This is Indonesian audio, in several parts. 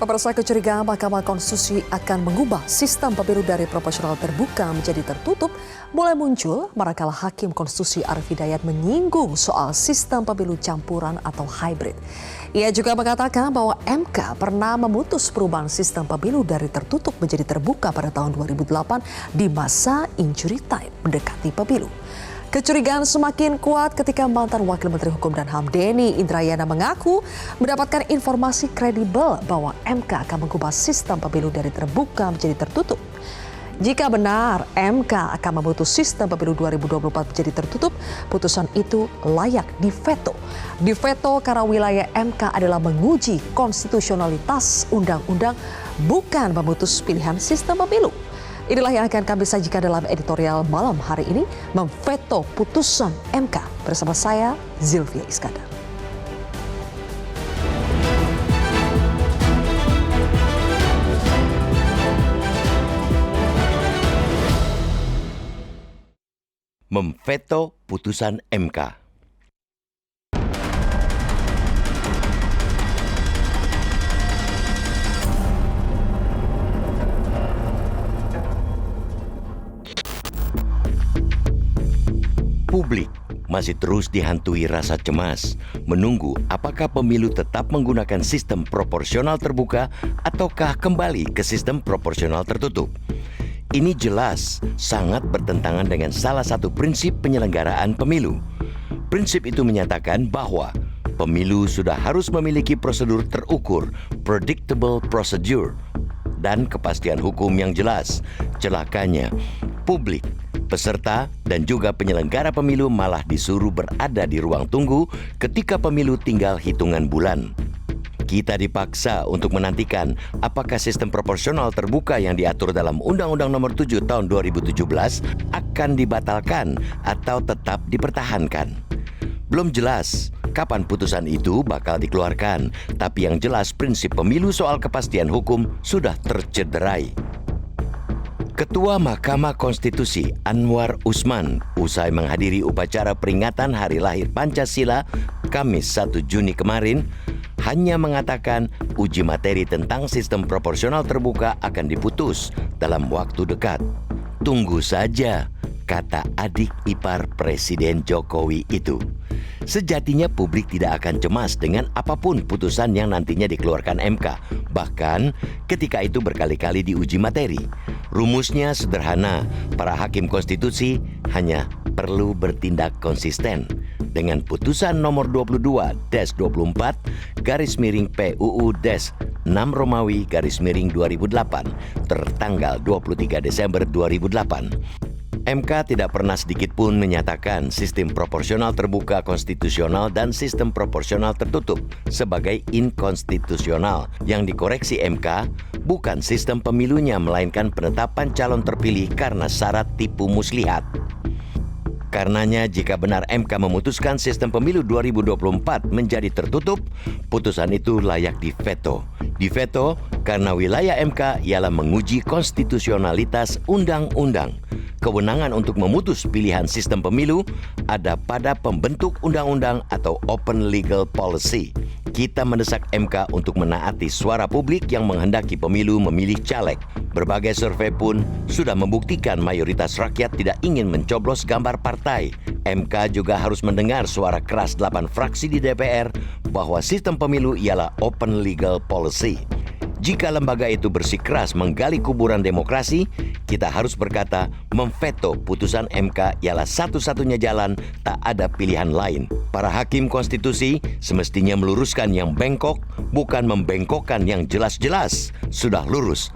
Pemirsa, kecurigaan Mahkamah Konstitusi akan mengubah sistem pemilu dari proporsional terbuka menjadi tertutup mulai muncul manakala Hakim Konstitusi Arief Hidayat menyinggung soal sistem pemilu campuran atau hybrid. Ia juga mengatakan bahwa MK pernah memutus perubahan sistem pemilu dari tertutup menjadi terbuka pada tahun 2008 di masa injury time mendekati pemilu. Kecurigaan semakin kuat ketika mantan Wakil Menteri Hukum dan HAM Denny Indrayana mengaku mendapatkan informasi kredibel bahwa MK akan mengubah sistem pemilu dari terbuka menjadi tertutup. Jika benar MK akan memutus sistem pemilu 2024 menjadi tertutup, putusan itu layak diveto. Diveto karena wilayah MK adalah menguji konstitusionalitas undang-undang, bukan memutus pilihan sistem pemilu. Inilah yang akan kami sajikan dalam editorial malam hari ini, memveto putusan MK bersama saya, Zilvia Iskandar. Memveto putusan MK. Publik masih terus dihantui rasa cemas, menunggu apakah pemilu tetap menggunakan sistem proporsional terbuka ataukah kembali ke sistem proporsional tertutup. Ini jelas sangat bertentangan dengan salah satu prinsip penyelenggaraan pemilu. Prinsip itu menyatakan bahwa pemilu sudah harus memiliki prosedur terukur, predictable procedure, dan kepastian hukum yang jelas. Celakanya, publik, peserta, dan juga penyelenggara pemilu malah disuruh berada di ruang tunggu ketika pemilu tinggal hitungan bulan. Kita dipaksa untuk menantikan apakah sistem proporsional terbuka yang diatur dalam Undang-Undang Nomor 7 Tahun 2017 akan dibatalkan atau tetap dipertahankan. Belum jelas kapan putusan itu bakal dikeluarkan, tapi yang jelas prinsip pemilu soal kepastian hukum sudah tercederai. Ketua Mahkamah Konstitusi Anwar Usman usai menghadiri upacara peringatan Hari Lahir Pancasila Kamis 1 Juni kemarin hanya mengatakan uji materi tentang sistem proporsional terbuka akan diputus dalam waktu dekat. Tunggu saja, kata adik ipar Presiden Jokowi itu. Sejatinya publik tidak akan cemas dengan apapun putusan yang nantinya dikeluarkan MK. Bahkan ketika itu berkali-kali diuji materi. Rumusnya sederhana, para hakim konstitusi hanya perlu bertindak konsisten dengan putusan nomor 22-24 garis miring PUU-6 Romawi garis miring 2008 tertanggal 23 Desember 2008. MK tidak pernah sedikit pun menyatakan sistem proporsional terbuka konstitusional dan sistem proporsional tertutup sebagai inkonstitusional. Yang dikoreksi MK bukan sistem pemilunya, melainkan penetapan calon terpilih karena syarat tipu muslihat. Karenanya, jika benar MK memutuskan sistem pemilu 2024 menjadi tertutup, putusan itu layak diveto. Diveto karena wilayah MK ialah menguji konstitusionalitas undang-undang. Kewenangan untuk memutus pilihan sistem pemilu ada pada pembentuk undang-undang atau open legal policy. Kita mendesak MK untuk menaati suara publik yang menghendaki pemilu memilih caleg. Berbagai survei pun sudah membuktikan mayoritas rakyat tidak ingin mencoblos gambar partai. MK juga harus mendengar suara keras 8 fraksi di DPR bahwa sistem pemilu ialah open legal policy. Jika lembaga itu bersikeras menggali kuburan demokrasi, kita harus berkata memveto putusan MK ialah satu-satunya jalan, tak ada pilihan lain. Para hakim konstitusi semestinya meluruskan yang bengkok, bukan membengkokkan yang jelas-jelas sudah lurus.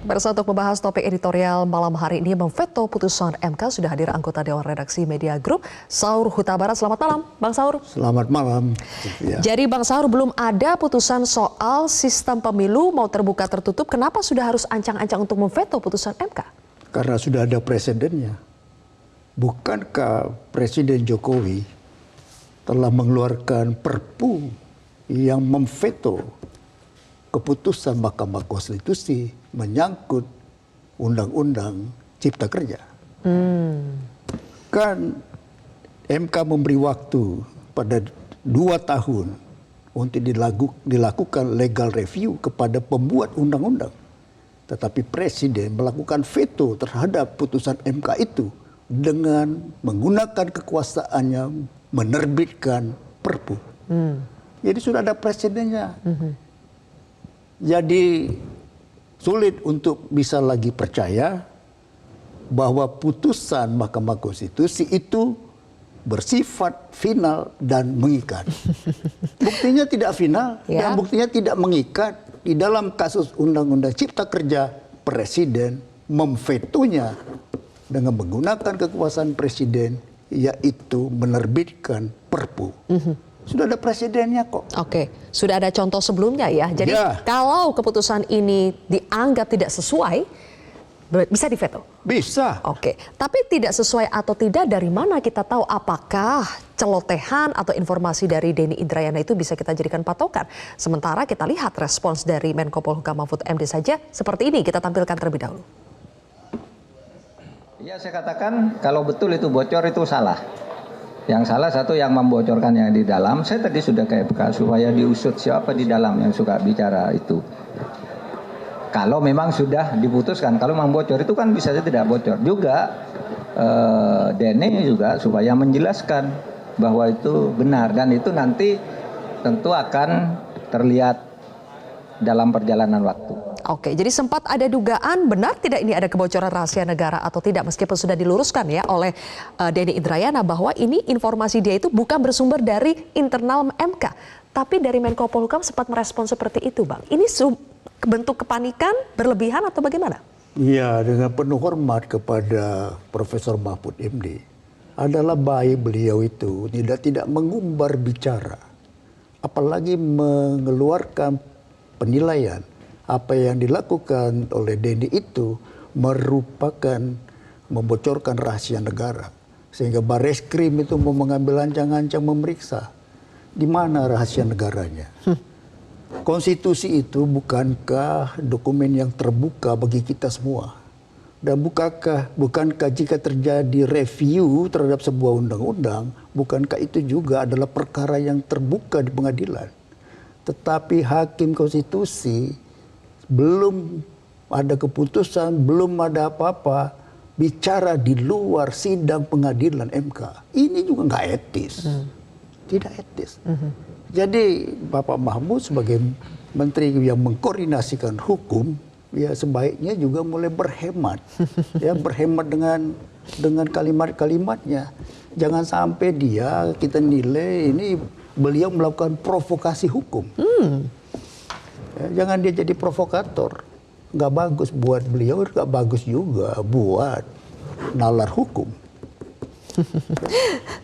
Pemirsa, untuk membahas topik editorial malam hari ini memveto putusan MK sudah hadir anggota Dewan Redaksi Media Group, Saur Huta Barat. Selamat malam, Bang Saur. Selamat malam. Ya. Jadi Bang Saur, belum ada putusan soal sistem pemilu mau terbuka tertutup. Kenapa sudah harus ancang-ancang untuk memveto putusan MK? Karena sudah ada presidennya. Bukankah Presiden Jokowi telah mengeluarkan perpu yang memveto keputusan Mahkamah Konstitusi menyangkut undang-undang Cipta Kerja. Kan MK memberi waktu pada 2 tahun untuk dilakukan legal review kepada pembuat undang-undang. Tetapi Presiden melakukan veto terhadap putusan MK itu dengan menggunakan kekuasaannya menerbitkan Perpu. Jadi sudah ada presidennya. Jadi sulit untuk bisa lagi percaya bahwa putusan Mahkamah Konstitusi itu bersifat final dan mengikat. Buktinya tidak final dan buktinya tidak mengikat. Di dalam kasus Undang-Undang Cipta Kerja, Presiden memvetonya dengan menggunakan kekuasaan Presiden, yaitu menerbitkan Perpu. Sudah ada presidennya kok. Oke, sudah ada contoh sebelumnya ya. Jadi kalau keputusan ini dianggap tidak sesuai, bisa diveto? Bisa. Oke, tapi tidak sesuai atau tidak, dari mana kita tahu apakah celotehan atau informasi dari Denny Indrayana itu bisa kita jadikan patokan? Sementara kita lihat respons dari Menko Polhukam Mahfud MD saja seperti ini, kita tampilkan terlebih dahulu. Ya, saya katakan kalau betul itu bocor itu salah. Yang salah satu yang membocorkan yang di dalam. Saya tadi sudah kayak supaya diusut siapa di dalam yang suka bicara itu. Kalau memang sudah diputuskan, kalau memang bocor itu kan bisa saja tidak bocor. Juga Denny juga supaya menjelaskan bahwa itu benar. Dan itu nanti tentu akan terlihat dalam perjalanan waktu. Oke, jadi sempat ada dugaan benar tidak ini ada kebocoran rahasia negara atau tidak, meskipun sudah diluruskan ya oleh Denny Indrayana bahwa ini informasi dia itu bukan bersumber dari internal MK, tapi dari Menko Polhukam sempat merespon seperti itu, Bang. Ini bentuk kepanikan berlebihan atau bagaimana? Iya, dengan penuh hormat kepada Profesor Mahfud MD, adalah baik beliau itu tidak mengumbar bicara, apalagi mengeluarkan penilaian apa yang dilakukan oleh Denny itu merupakan membocorkan rahasia negara. Sehingga Barreskrim itu mau mengambil ancang-ancang memeriksa. Di mana rahasia negaranya? Konstitusi itu bukankah dokumen yang terbuka bagi kita semua? Dan bukankah jika terjadi review terhadap sebuah undang-undang, bukankah itu juga adalah perkara yang terbuka di pengadilan? Tetapi hakim konstitusi belum ada keputusan, belum ada apa-apa, bicara di luar sidang pengadilan MK. Ini juga nggak etis. Tidak etis. Jadi Bapak Mahfud sebagai menteri yang mengkoordinasikan hukum, ya sebaiknya juga mulai berhemat. Ya, berhemat dengan kalimat-kalimatnya. Jangan sampai kita nilai ini beliau melakukan provokasi hukum. Ya, jangan dia jadi provokator. Nggak bagus buat beliau, nggak bagus juga buat nalar hukum.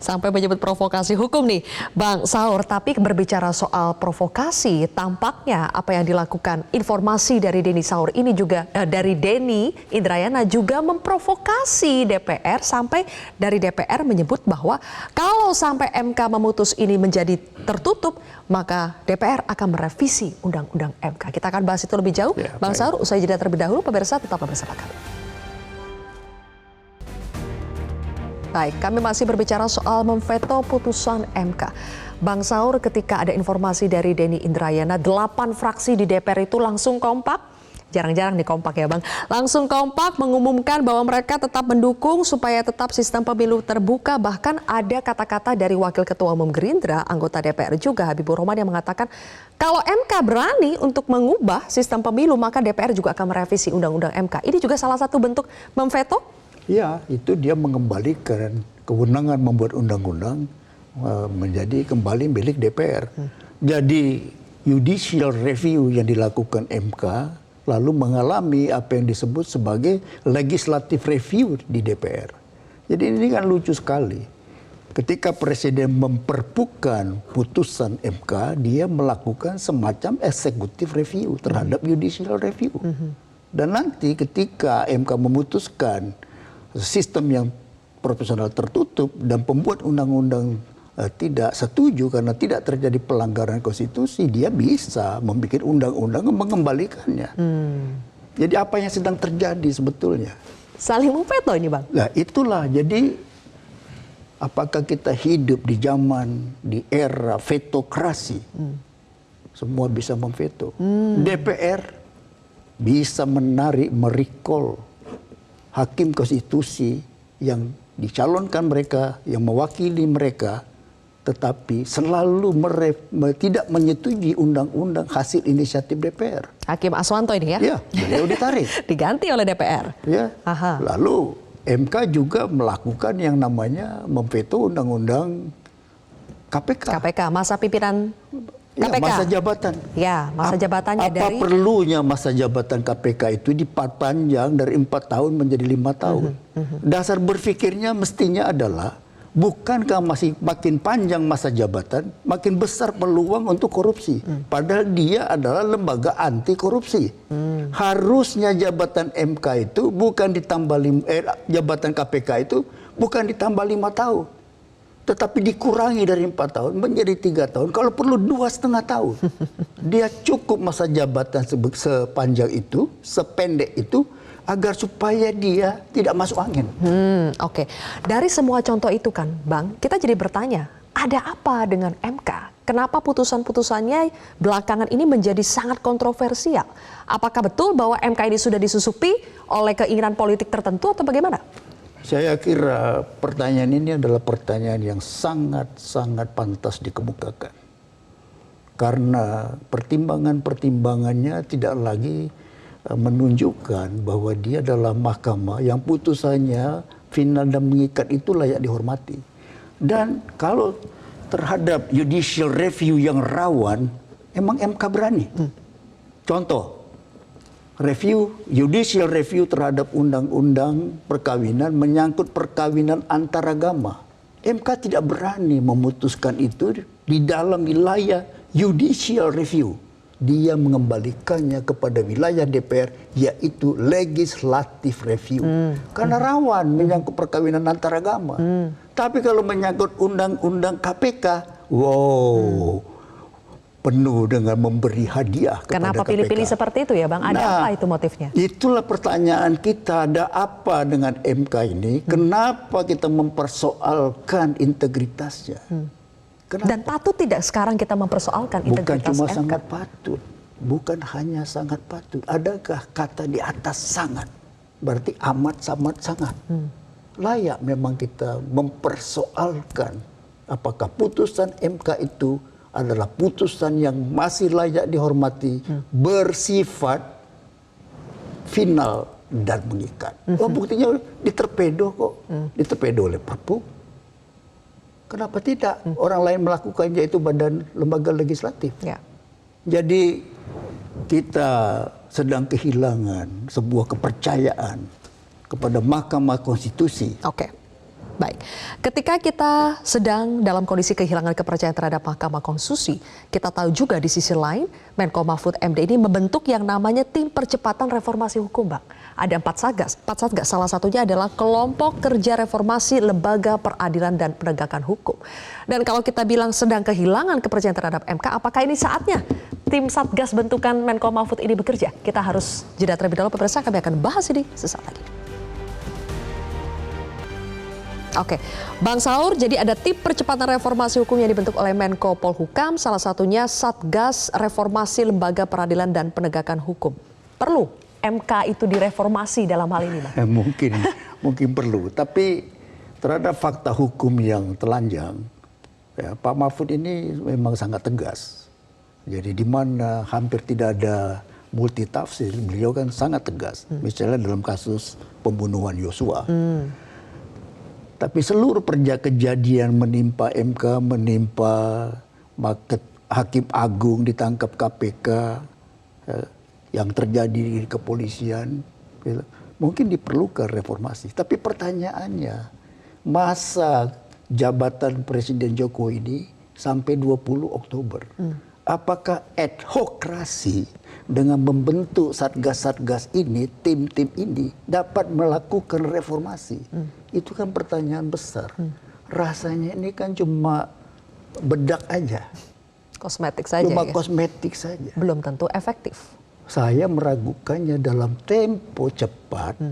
Sampai menyebut provokasi hukum nih, Bang Saur. Tapi berbicara soal provokasi, tampaknya apa yang dilakukan informasi dari Denny Saur ini juga dari Denny Indrayana juga memprovokasi DPR, sampai dari DPR menyebut bahwa kalau sampai MK memutus ini menjadi tertutup, maka DPR akan merevisi Undang-Undang MK. Kita akan bahas itu lebih jauh. Ya, Bang Saur, usai jeda terlebih dahulu, pemirsa tetaplah bersama kami. Baik, kami masih berbicara soal memveto putusan MK. Bang Saur, ketika ada informasi dari Denny Indrayana, 8 fraksi di DPR itu langsung kompak. Jarang-jarang nih kompak ya Bang. Langsung kompak mengumumkan bahwa mereka tetap mendukung supaya tetap sistem pemilu terbuka. Bahkan ada kata-kata dari Wakil Ketua Umum Gerindra, anggota DPR juga, Habibur Rahman, yang mengatakan kalau MK berani untuk mengubah sistem pemilu, maka DPR juga akan merevisi Undang-Undang MK. Ini juga salah satu bentuk memveto? Ya, itu dia mengembalikan kewenangan membuat undang-undang menjadi kembali milik DPR. Jadi judicial review yang dilakukan MK lalu mengalami apa yang disebut sebagai legislative review di DPR. Jadi ini kan lucu sekali. Ketika Presiden memperpukan putusan MK, dia melakukan semacam executive review terhadap judicial review. Dan nanti ketika MK memutuskan sistem yang proporsional tertutup dan pembuat undang-undang tidak setuju karena tidak terjadi pelanggaran konstitusi, dia bisa membuat undang-undang mengembalikannya. Jadi apa yang sedang terjadi sebetulnya? Saling memveto ini, Bang. Nah itulah, jadi apakah kita hidup di zaman, di era vetokrasi? Semua bisa memveto. DPR bisa menarik, merecall hakim konstitusi yang dicalonkan mereka, yang mewakili mereka, tetapi selalu tidak menyetujui undang-undang hasil inisiatif DPR. Hakim Aswanto ini ya? Ya, beliau ditarik. Diganti oleh DPR. Ya. Aha. Lalu MK juga melakukan yang namanya memveto undang-undang KPK. KPK, masa pimpinan Ya, KPK. masa jabatan. Ya, masa jabatannya apa dari... perlunya masa jabatan KPK itu diperpanjang dari 4 tahun menjadi 5 tahun? Dasar berpikirnya mestinya adalah, bukankah masih makin panjang masa jabatan, makin besar peluang untuk korupsi. Padahal dia adalah lembaga anti korupsi. Harusnya jabatan MK itu bukan ditambah jabatan KPK itu bukan ditambah 5 tahun. Tetapi dikurangi dari 4 tahun menjadi 3 tahun. Kalau perlu 2,5 tahun. Dia cukup masa jabatan sepanjang itu, sependek itu, agar supaya dia tidak masuk angin. Oke. Dari semua contoh itu kan, Bang, kita jadi bertanya, ada apa dengan MK? Kenapa putusan-putusannya belakangan ini menjadi sangat kontroversial? Apakah betul bahwa MK ini sudah disusupi oleh keinginan politik tertentu atau bagaimana? Saya kira pertanyaan ini adalah pertanyaan yang sangat-sangat pantas dikemukakan. Karena pertimbangan-pertimbangannya tidak lagi menunjukkan bahwa dia adalah mahkamah yang putusannya final dan mengikat, itu layak dihormati. Dan kalau terhadap judicial review yang rawan, emang MK berani. Contoh, judicial review terhadap undang-undang perkawinan menyangkut perkawinan antaragama. MK tidak berani memutuskan itu di dalam wilayah judicial review. Dia mengembalikannya kepada wilayah DPR, yaitu legislative review. Karena rawan menyangkut perkawinan antaragama. Tapi kalau menyangkut undang-undang KPK, penuh dengan memberi hadiah kepada Kenapa KPK. pilih-pilih seperti itu ya, Bang? Ada apa itu motifnya? Itulah pertanyaan kita, ada apa dengan MK ini? Kenapa kita mempersoalkan integritasnya? Kenapa? Dan patut tidak sekarang kita mempersoalkan Bukan integritas cuma MK? sangat patut, bukan hanya sangat patut. Adakah kata di atas sangat? Berarti amat, sangat. Layak memang kita mempersoalkan apakah putusan MK itu adalah putusan yang masih layak dihormati, bersifat final dan mengikat. Buktinya diterpedo kok, diterpedo oleh Perpu. Kenapa tidak orang lain melakukannya, itu badan lembaga legislatif? Ya. Jadi kita sedang kehilangan sebuah kepercayaan kepada Mahkamah Konstitusi. Oke. Baik, ketika kita sedang dalam kondisi kehilangan kepercayaan terhadap Mahkamah Konstitusi, kita tahu juga di sisi lain Menko Mahfud MD ini membentuk yang namanya Tim Percepatan Reformasi Hukum, Bang. Ada 4 satgas, salah satunya adalah Kelompok Kerja Reformasi Lembaga Peradilan dan Penegakan Hukum. Dan kalau kita bilang sedang kehilangan kepercayaan terhadap MK, apakah ini saatnya tim satgas bentukan Menko Mahfud ini bekerja? Kita harus jeda terlebih dahulu, pemirsa, kami akan bahas ini sesaat lagi. Oke, Bang Saur, jadi ada tim percepatan reformasi hukum yang dibentuk oleh Menko Polhukam, salah satunya Satgas Reformasi Lembaga Peradilan dan Penegakan Hukum. Perlu MK itu direformasi dalam hal ini, Bang? Mungkin perlu, tapi terhadap fakta hukum yang telanjang, ya, Pak Mahfud ini memang sangat tegas. Jadi di mana hampir tidak ada multitafsir, beliau kan sangat tegas. Misalnya dalam kasus pembunuhan Yosua. Tapi seluruh kejadian menimpa MK, menimpa Hakim Agung ditangkap KPK, yang terjadi di kepolisian, mungkin diperlukan reformasi. Tapi pertanyaannya, masa jabatan Presiden Jokowi ini sampai 20 Oktober. Apakah adhokrasi dengan membentuk satgas-satgas ini, tim-tim ini dapat melakukan reformasi? Itu kan pertanyaan besar. Rasanya ini kan cuma bedak aja. Kosmetik saja Cuma ya? kosmetik saja. Belum tentu efektif. Saya meragukannya dalam tempo cepat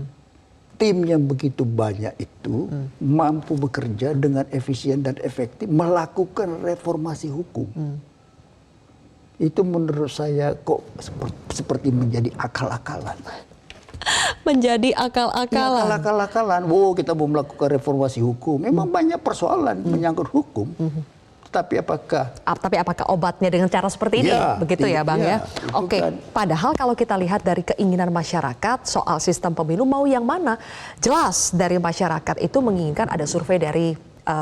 tim yang begitu banyak itu mampu bekerja dengan efisien dan efektif melakukan reformasi hukum. Itu menurut saya kok seperti menjadi akal-akalan. Menjadi akal-akalan. Akal-akalan. Wow, kita mau melakukan reformasi hukum. Memang banyak persoalan menyangkut hukum. Tapi apakah obatnya dengan cara seperti ini? Ya, begitu ya Bang ya? Oke, kan. padahal kalau kita lihat dari keinginan masyarakat soal sistem pemilu mau yang mana? Jelas dari masyarakat itu menginginkan, ada survei dari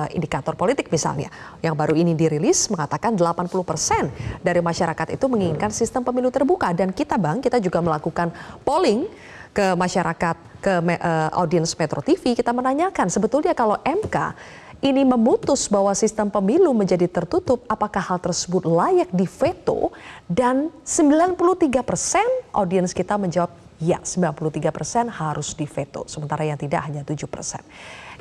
indikator politik misalnya, yang baru ini dirilis mengatakan 80% dari masyarakat itu menginginkan sistem pemilu terbuka. Dan kita juga melakukan polling ke masyarakat, ke audiens Metro TV, kita menanyakan sebetulnya kalau MK ini memutus bahwa sistem pemilu menjadi tertutup, apakah hal tersebut layak diveto? Dan 93% audiens kita menjawab ya, 93% harus diveto, sementara yang tidak hanya 7%.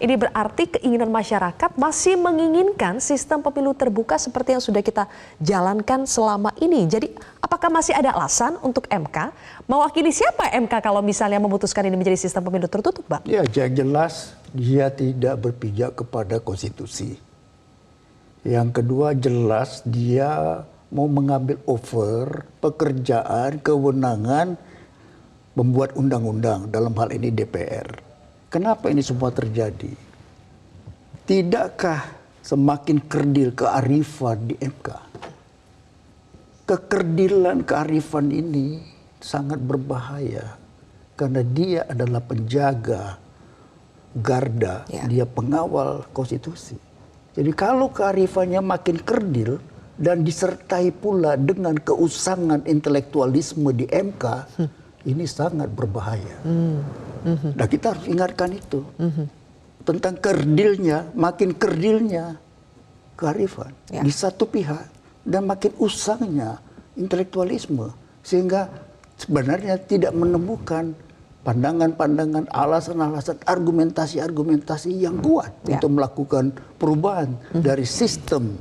Ini berarti keinginan masyarakat masih menginginkan sistem pemilu terbuka seperti yang sudah kita jalankan selama ini. Jadi apakah masih ada alasan untuk MK? Mewakili siapa MK kalau misalnya memutuskan ini menjadi sistem pemilu tertutup, Bang? Ya, jelas dia tidak berpijak kepada konstitusi. Yang kedua, jelas dia mau mengambil over pekerjaan, kewenangan membuat undang-undang, dalam hal ini DPR. Kenapa ini semua terjadi? Tidakkah semakin kerdil kearifan di MK? Kekerdilan kearifan ini sangat berbahaya karena dia adalah penjaga garda, dia pengawal konstitusi. Jadi kalau kearifannya makin kerdil dan disertai pula dengan keusangan intelektualisme di MK, ini sangat berbahaya. Nah, kita harus ingatkan itu. Tentang kerdilnya, makin kerdilnya kearifan di satu pihak dan makin usangnya intelektualisme, sehingga sebenarnya tidak menemukan pandangan-pandangan, alasan-alasan, argumentasi-argumentasi yang kuat untuk melakukan perubahan dari sistem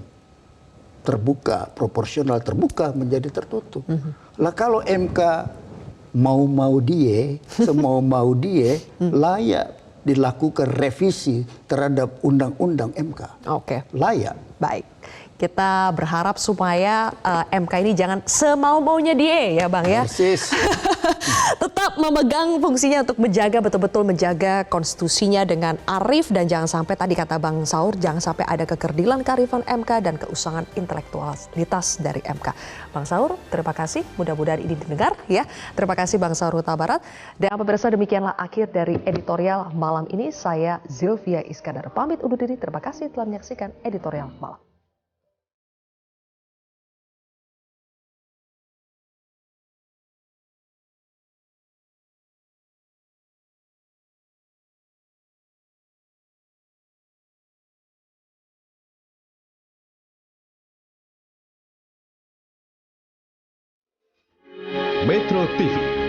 terbuka, proporsional terbuka menjadi tertutup. Lah kalau MK mau dia, semau-mau dia, layak dilakukan revisi terhadap undang-undang MK. Oke. Layak. Baik. Kita berharap supaya MK ini jangan semau-maunya dia ya Bang ya. Persis. Tetap memegang fungsinya untuk menjaga, betul-betul menjaga konstitusinya dengan arif, dan jangan sampai tadi kata Bang Saur, jangan sampai ada kekerdilan kearifan MK dan keusangan intelektualitas dari MK. Bang Saur, terima kasih. Mudah-mudahan ini didengar ya. Terima kasih Bang Saur Huta Barat. Dan pemirsa, demikianlah akhir dari editorial malam ini. Saya Zilvia Iskandar pamit undur diri. Terima kasih telah menyaksikan editorial malam. Metro TV